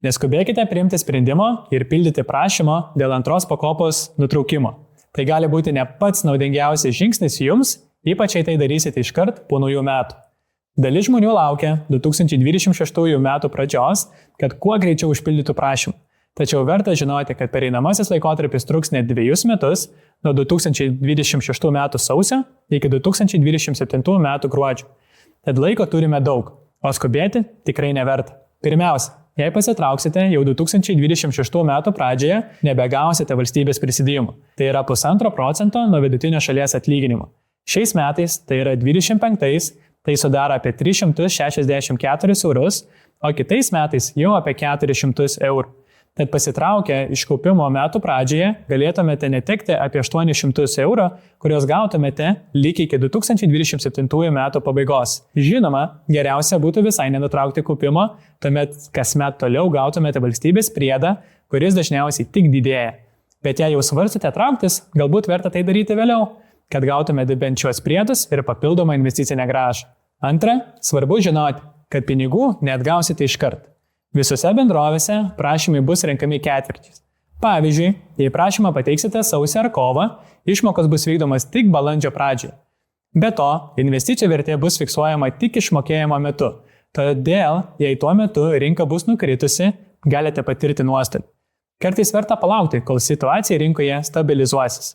Neskubėkite priimti sprendimo ir pildyti prašymo dėl antros pakopos nutraukimo. Tai gali būti ne pats naudingiausias žingsnis jums, ypač jei tai darysite iškart po naujų metų. Dalis žmonių laukia 2026 metų pradžios, kad kuo greičiau užpildytų prašymą. Tačiau verta žinoti, kad pereinamasis laikotarpis truks net 2 metus, nuo 2026 metų sausio iki 2027 metų gruodžio. Tad laiko turime daug, o skubėti tikrai neverta. Pirmiausia, jei pasitrauksite jau 2026 metų pradžioje, nebegausite valstybės prisidėjimų. Tai yra 1,5% nuo vidutinio šalies atlyginimo. Šiais metais, tai yra 25, tai sudaro apie 364 eurus, o kitais metais jau apie 400 eurų. Tad pasitraukę iš kaupimo metų pradžioje galėtumėte netekti apie 800 eurų, kurios gautumėte lyg iki 2027 metų pabaigos. Žinoma, geriausia būtų visai nenutraukti kaupimo, tuomet kasmet toliau gautumėte valstybės priedą, kuris dažniausiai tik didėja. Bet jei jau svarstote trauktis, galbūt verta tai daryti vėliau, kad gautumėte bent šios priedus ir papildomą investicinę grąžą. Antra, svarbu žinoti, kad pinigų neatgausite iškart. Visose bendrovėse prašymai bus renkami ketvirčiais. Pavyzdžiui, jei prašymą pateiksite sausį ar kovą, išmokos bus vykdomas tik balandžio pradžioje. Be to, investicijų vertė bus fiksuojama tik išmokėjimo metu. Todėl, jei tuo metu rinka bus nukritusi, galite patirti nuostolį. Kartais verta palaukti, kol situacija rinkoje stabilizuosis.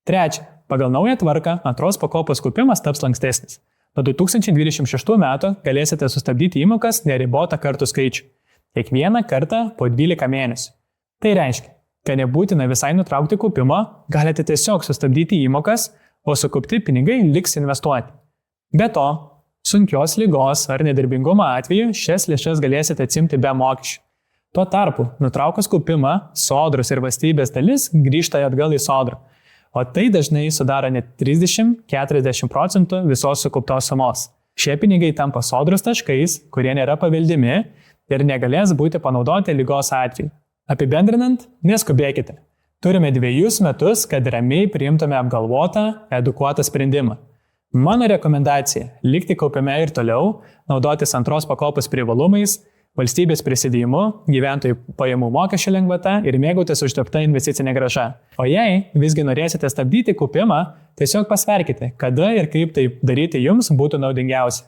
Trečia, pagal naują tvarką antros pakopos kaupimas taps lankstesnis. Nuo 2026 metų galėsite sustabdyti įmokas neribotą kartų skaičių. Kiekvieną kartą po 12 mėnesių. Tai reiškia, kad nebūtina visai nutraukti kaupimo, galite tiesiog sustabdyti įmokas, o sukaupti pinigai liks investuoti. Be to, sunkios ligos ar nedarbingumo atveju šias lėšas galėsite atsimti be mokesčių. Tuo tarpu, nutraukus kaupimą, sodros ir valstybės dalis grįžta atgal į sodrą, o tai dažnai sudaro net 30–40% visos sukauptos sumos. Šie pinigai tampa sodros taškais, kurie nėra paveldimi ir negalės būti panaudoti ligos atveju. Apibendrinant, neskubėkite. Turime 2 metus, kad ramiai priimtume apgalvotą, edukuotą sprendimą. Mano rekomendacija – likti kaupime ir toliau, naudotis antros pakopos privalumais, valstybės prisidėjimu, gyventojų pajamų mokesčio lengvata ir mėgautis uždirbta investicinė grąža. O jei visgi norėsite stabdyti kaupimą, tiesiog pasverkite, kada ir kaip tai daryti jums būtų naudingiausia.